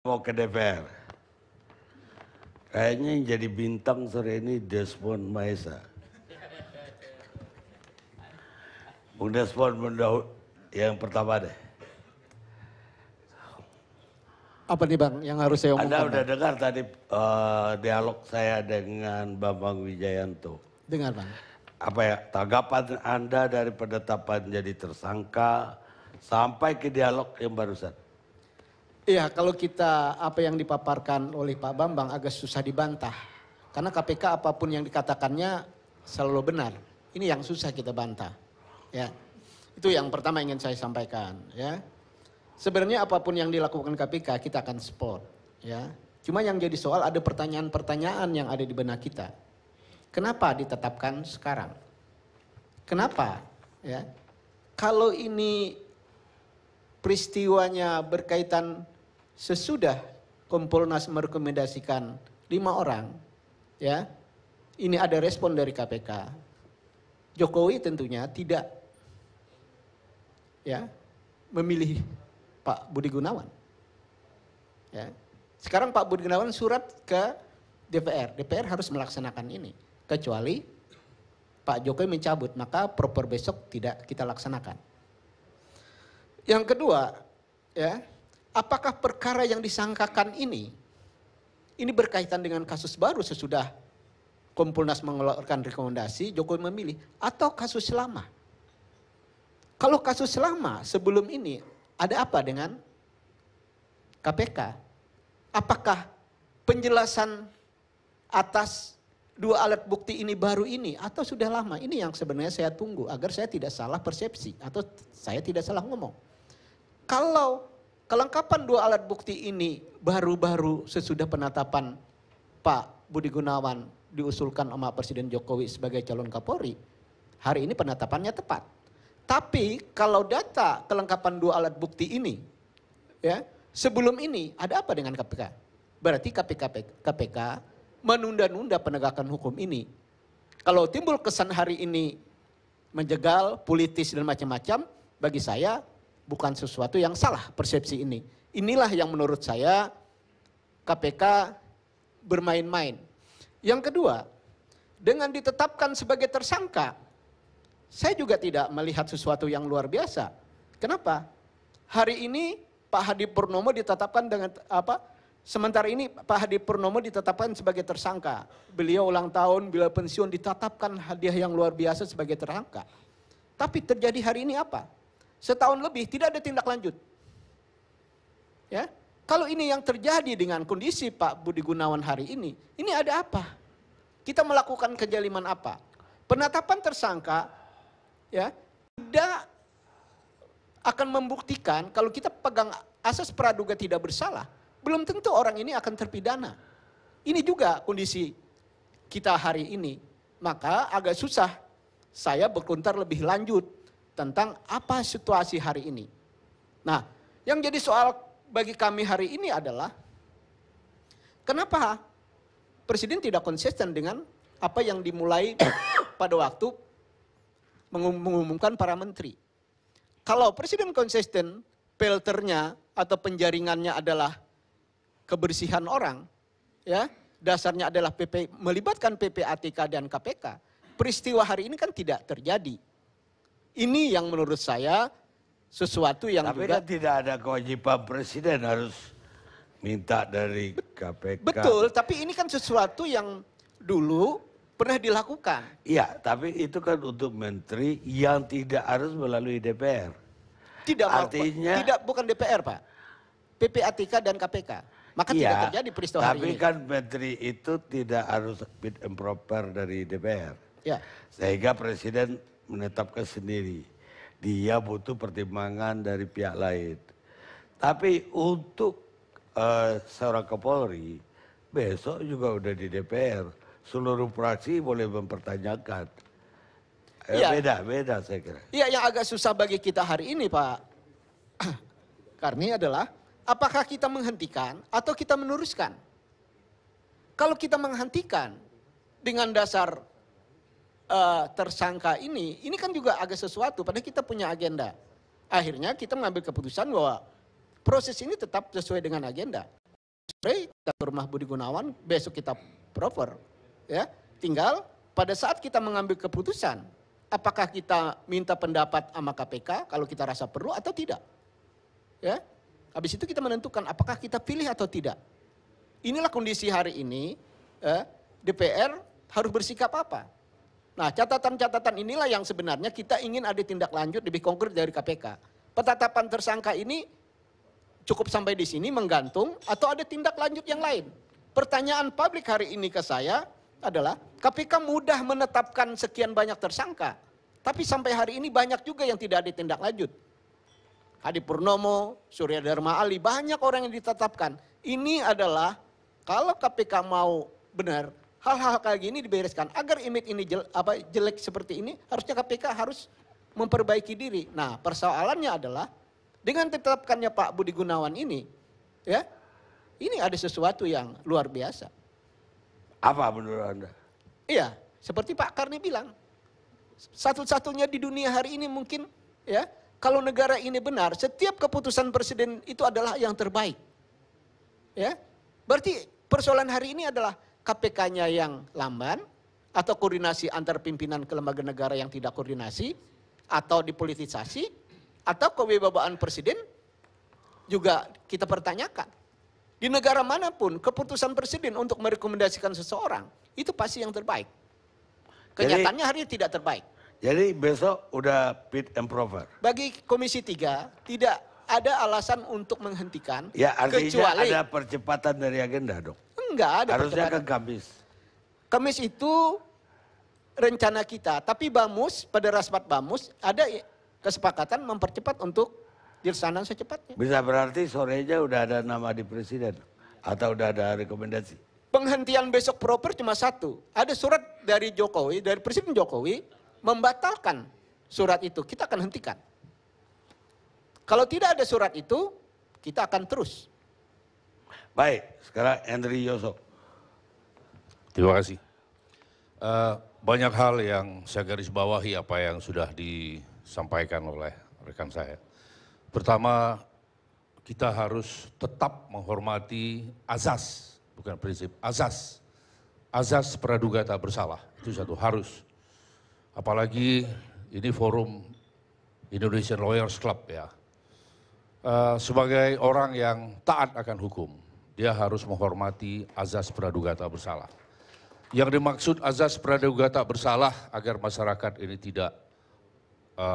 Mau ke DPR. Kayaknya yang jadi bintang sore ini Desmond Maesa. Bung Desmond yang pertama deh. Apa nih Bang yang harus saya omongkan? Anda udah dengar tadi dialog saya dengan Bambang Wijayanto. Dengar Bang. Apa ya, tanggapan Anda dari penetapan jadi tersangka sampai ke dialog yang barusan? Iya, kalau kita apa yang dipaparkan oleh Pak Bambang agak susah dibantah. Karena KPK apapun yang dikatakannya selalu benar. Ini yang susah kita bantah. Ya. Itu yang pertama ingin saya sampaikan, ya. Sebenarnya apapun yang dilakukan KPK kita akan support, ya. Cuma yang jadi soal ada pertanyaan-pertanyaan yang ada di benak kita. Kenapa ditetapkan sekarang? Kenapa? Ya. Kalau ini peristiwanya berkaitan sesudah Kompolnas merekomendasikan 5 orang, ya, ini ada respon dari KPK. Jokowi tentunya tidak, ya, memilih Pak Budi Gunawan. Ya. Sekarang Pak Budi Gunawan surat ke DPR, DPR harus melaksanakan ini, kecuali Pak Jokowi mencabut, maka proper besok tidak kita laksanakan. Yang kedua, ya, apakah perkara yang disangkakan ini berkaitan dengan kasus baru sesudah Kompolnas mengeluarkan rekomendasi, Jokowi memilih, atau kasus lama? Kalau kasus lama sebelum ini, ada apa dengan KPK? Apakah penjelasan atas 2 alat bukti ini baru ini atau sudah lama? Ini yang sebenarnya saya tunggu agar saya tidak salah persepsi atau saya tidak salah ngomong. Kalau kelengkapan 2 alat bukti ini baru-baru sesudah penetapan Pak Budi Gunawan diusulkan sama Presiden Jokowi sebagai calon Kapolri, hari ini penetapannya tepat. Tapi kalau data kelengkapan 2 alat bukti ini, ya, sebelum ini ada apa dengan KPK? Berarti KPK menunda-nunda penegakan hukum ini. Kalau timbul kesan hari ini menjegal, politis dan macam-macam, bagi saya bukan sesuatu yang salah persepsi ini. Inilah yang menurut saya KPK bermain-main. Yang kedua, dengan ditetapkan sebagai tersangka, saya juga tidak melihat sesuatu yang luar biasa. Kenapa? Hari ini Pak Hadi Purnomo ditetapkan dengan apa? Sementara ini Pak Hadi Purnomo ditetapkan sebagai tersangka. Beliau ulang tahun, beliau pensiun, ditetapkan hadiah yang luar biasa sebagai tersangka. Tapi terjadi hari ini apa? Setahun lebih tidak ada tindak lanjut. Ya, kalau ini yang terjadi dengan kondisi Pak Budi Gunawan hari ini ada apa? Kita melakukan kejaliman apa? Penetapan tersangka, ya, tidak akan membuktikan kalau kita pegang asas praduga tidak bersalah, belum tentu orang ini akan terpidana. Ini juga kondisi kita hari ini. Maka agak susah saya berkomentar lebih lanjut tentang apa situasi hari ini. Nah, yang jadi soal bagi kami hari ini adalah kenapa Presiden tidak konsisten dengan apa yang dimulai pada waktu mengumumkan para menteri. Kalau Presiden konsisten, filternya atau penjaringannya adalah kebersihan orang, ya, dasarnya adalah melibatkan PPATK dan KPK. Peristiwa hari ini kan tidak terjadi. Ini yang menurut saya sesuatu yang tapi juga kan tidak ada kewajiban Presiden harus minta dari KPK. betul, tapi ini kan sesuatu yang dulu pernah dilakukan. Iya, tapi itu kan untuk menteri yang tidak harus melalui DPR. Tidak, artinya tidak, bukan DPR Pak, PPATK dan KPK. Maka iya, tidak terjadi peristiwa hari ini. tapi kan menteri itu tidak harus fit and proper dari DPR. Ya. Sehingga Presiden menetapkan sendiri. Dia butuh pertimbangan dari pihak lain. Tapi untuk seorang Kapolri, besok juga udah di DPR. Seluruh fraksi boleh mempertanyakan. Ya. Beda saya kira. Iya, yang agak susah bagi kita hari ini Pak Karni adalah apakah kita menghentikan atau kita meneruskan. Kalau kita menghentikan dengan dasar tersangka ini kan juga agak sesuatu, padahal kita punya agenda. Akhirnya kita mengambil keputusan bahwa proses ini tetap sesuai dengan agenda. sore kita ke rumah Budi Gunawan, besok kita proper. Ya, tinggal pada saat kita mengambil keputusan, apakah kita minta pendapat sama KPK kalau kita rasa perlu atau tidak. Ya, habis itu kita menentukan apakah kita pilih atau tidak. Inilah kondisi hari ini, DPR harus bersikap apa. Nah, catatan-catatan inilah yang sebenarnya kita ingin ada tindak lanjut lebih konkret dari KPK. Penetapan tersangka ini cukup sampai di sini menggantung atau ada tindak lanjut yang lain. Pertanyaan publik hari ini ke saya adalah KPK mudah menetapkan sekian banyak tersangka. Tapi sampai hari ini banyak juga yang tidak ada tindak lanjut. Hadi Purnomo, Surya Dharma Ali, banyak orang yang ditetapkan. Ini adalah kalau KPK mau benar, hal-hal kayak gini dibereskan. Agar image ini jelek seperti ini, harusnya KPK harus memperbaiki diri. Nah, persoalannya adalah dengan ditetapkannya Pak Budi Gunawan ini, ya, ini ada sesuatu yang luar biasa. Apa menurut Anda? Iya, seperti Pak Karni bilang, satu-satunya di dunia hari ini mungkin, ya, kalau negara ini benar, setiap keputusan presiden itu adalah yang terbaik. Ya, berarti persoalan hari ini adalah KPK-nya yang lamban, atau koordinasi antar pimpinan ke lembaga negara yang tidak koordinasi, atau dipolitisasi, atau kewibawaan presiden juga kita pertanyakan. Di negara manapun keputusan presiden untuk merekomendasikan seseorang itu pasti yang terbaik. Kenyataannya hari ini tidak terbaik. Jadi besok udah fit and proper. Bagi Komisi 3 tidak ada alasan untuk menghentikan. Ya artinya kecuali, ada percepatan dari agenda dong. Enggak ada Harusnya percepatan. kan Kamis. Kamis itu rencana kita, tapi Bamus pada raspat Bamus ada kesepakatan mempercepat untuk dilaksanakan secepatnya. Bisa berarti sorenya udah ada nama di presiden atau udah ada rekomendasi. Penghentian besok proper cuma satu. Ada surat dari Jokowi, dari Presiden Jokowi membatalkan surat itu. Kita akan hentikan. Kalau tidak ada surat itu, kita akan terus. Baik, sekarang Henry Yoso. Terima kasih. Banyak hal yang saya garis bawahi apa yang sudah disampaikan oleh rekan saya. Pertama, kita harus tetap menghormati azas, bukan prinsip, azas. Azas praduga tak bersalah, itu satu harus. Apalagi ini forum Indonesian Lawyers Club ya. Sebagai orang yang taat akan hukum, dia harus menghormati azas praduga tak bersalah. Yang dimaksud azas praduga tak bersalah agar masyarakat ini tidak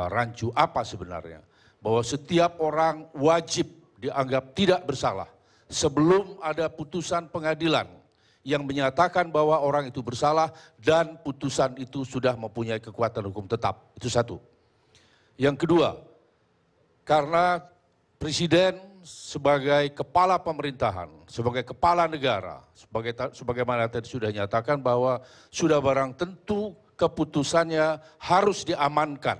rancu apa sebenarnya. Bahwa setiap orang wajib dianggap tidak bersalah sebelum ada putusan pengadilan yang menyatakan bahwa orang itu bersalah dan putusan itu sudah mempunyai kekuatan hukum tetap. Itu satu. Yang kedua, karena Presiden sebagai kepala pemerintahan, sebagai kepala negara, sebagaimana tadi sudah nyatakan bahwa sudah barang tentu keputusannya harus diamankan.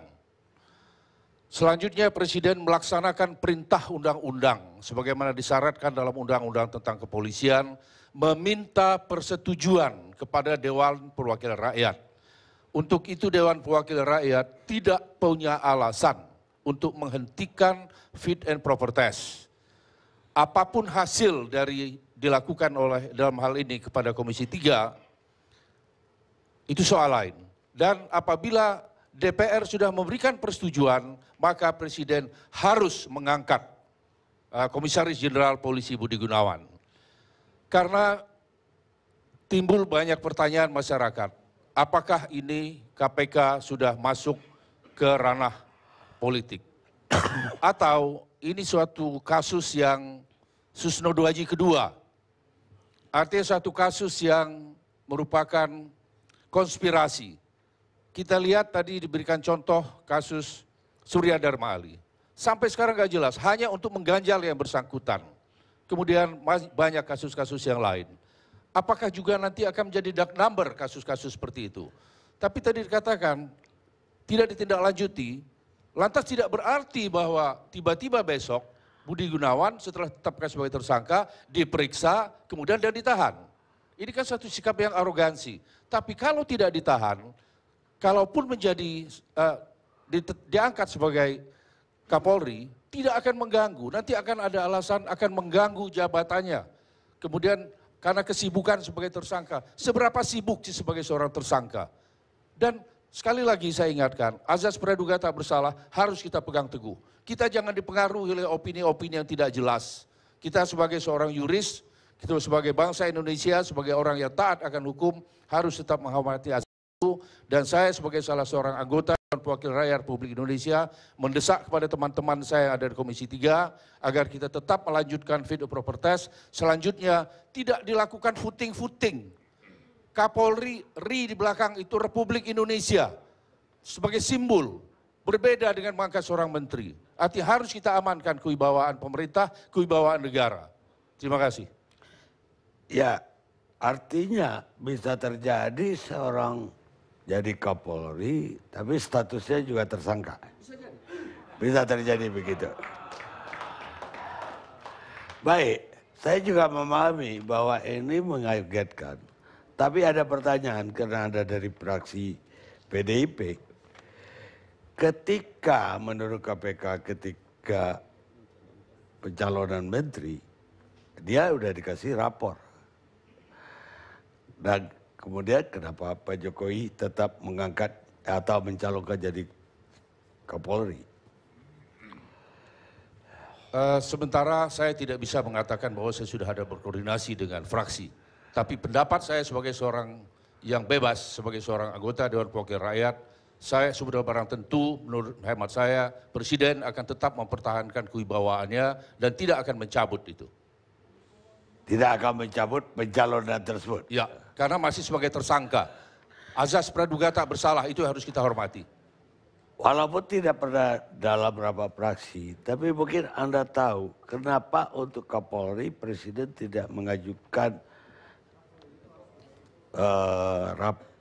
Selanjutnya Presiden melaksanakan perintah undang-undang sebagaimana disyaratkan dalam undang-undang tentang kepolisian, meminta persetujuan kepada Dewan Perwakilan Rakyat. Untuk itu Dewan Perwakilan Rakyat tidak punya alasan untuk menghentikan fit and proper test. Apapun hasil dari dilakukan oleh dalam hal ini kepada Komisi 3, itu soal lain. Dan apabila DPR sudah memberikan persetujuan, maka Presiden harus mengangkat Komisaris Jenderal Polisi Budi Gunawan. Karena timbul banyak pertanyaan masyarakat, apakah ini KPK sudah masuk ke ranah politik? Atau ini suatu kasus yang Susno Duaji kedua, artinya suatu kasus yang merupakan konspirasi. Kita lihat tadi diberikan contoh kasus Surya Dharma Ali. Sampai sekarang nggak jelas, hanya untuk mengganjal yang bersangkutan. Kemudian banyak kasus-kasus yang lain. Apakah juga nanti akan menjadi dark number kasus-kasus seperti itu? Tapi tadi dikatakan tidak ditindaklanjuti, lantas tidak berarti bahwa tiba-tiba besok Budi Gunawan setelah ditetapkan sebagai tersangka, diperiksa, kemudian dia ditahan. Ini kan satu sikap yang arogansi. Tapi kalau tidak ditahan, kalaupun menjadi diangkat sebagai Kapolri, tidak akan mengganggu. Nanti akan ada alasan akan mengganggu jabatannya. kemudian karena kesibukan sebagai tersangka. Seberapa sibuk sih sebagai seorang tersangka? Dan sekali lagi saya ingatkan, azas praduga tak bersalah harus kita pegang teguh. Kita jangan dipengaruhi oleh opini-opini yang tidak jelas. Kita sebagai seorang yuris, kita sebagai bangsa Indonesia, sebagai orang yang taat akan hukum, harus tetap menghormati azas itu. Dan saya sebagai salah seorang anggota dan wakil rakyat Republik Indonesia, mendesak kepada teman-teman saya yang ada di Komisi 3, agar kita tetap melanjutkan fit and proper test. Selanjutnya, tidak dilakukan footing-footing. Kapolri, RI di belakang itu Republik Indonesia. Sebagai simbol, berbeda dengan mengangkat seorang menteri. Artinya harus kita amankan kewibawaan pemerintah, kewibawaan negara. Terima kasih. Ya, artinya bisa terjadi seorang jadi Kapolri, tapi statusnya juga tersangka. Bisa terjadi begitu. Baik, saya juga memahami bahwa ini mengagetkan. Tapi ada pertanyaan karena ada dari fraksi PDIP. Ketika menurut KPK ketika pencalonan menteri, dia udah dikasih rapor. Dan kemudian kenapa Pak Jokowi tetap mengangkat atau mencalonkan jadi Kapolri? Sementara saya tidak bisa mengatakan bahwa saya sudah ada berkoordinasi dengan fraksi. Tapi pendapat saya sebagai seorang yang bebas, sebagai seorang anggota Dewan Perwakilan Rakyat, saya sudah barang tentu menurut hemat saya, Presiden akan tetap mempertahankan kewibawaannya dan tidak akan mencabut itu. Tidak akan mencabut pencalonan tersebut? Ya, karena masih sebagai tersangka. Azas praduga tak bersalah itu harus kita hormati. Walaupun tidak pernah dalam rapat fraksi, tapi mungkin Anda tahu kenapa untuk Kapolri Presiden tidak mengajukan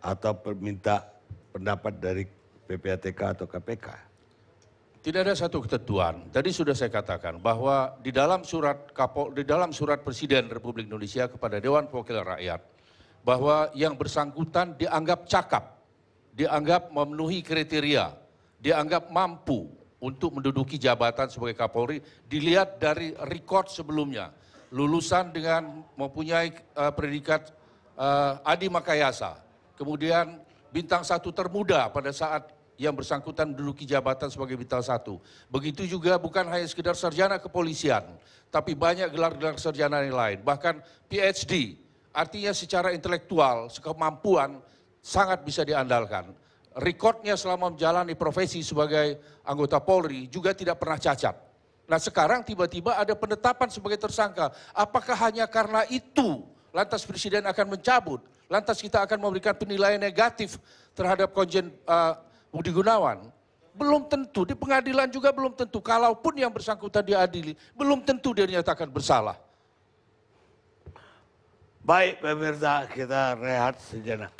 atau minta pendapat dari PPATK atau KPK. Tidak ada satu ketentuan. Tadi sudah saya katakan bahwa di dalam surat Presiden Republik Indonesia kepada Dewan Perwakilan Rakyat, bahwa yang bersangkutan dianggap cakap, dianggap memenuhi kriteria, dianggap mampu untuk menduduki jabatan sebagai Kapolri, dilihat dari rekod sebelumnya. Lulusan dengan mempunyai predikat Adi Makayasa, kemudian bintang 1 termuda pada saat yang bersangkutan menduduki jabatan sebagai bintang 1. Begitu juga bukan hanya sekedar sarjana kepolisian, tapi banyak gelar-gelar sarjana yang lain, bahkan PhD, artinya secara intelektual, kemampuan sangat bisa diandalkan. Rekodnya selama menjalani profesi sebagai anggota Polri juga tidak pernah cacat. Nah sekarang tiba-tiba ada penetapan sebagai tersangka. Apakah hanya karena itu lantas Presiden akan mencabut? Lantas kita akan memberikan penilaian negatif terhadap Komjen Budi Gunawan? Belum tentu, di pengadilan juga belum tentu. Kalaupun yang bersangkutan diadili, belum tentu dia dinyatakan bersalah. Baik pemirsa, kita rehat sejenak.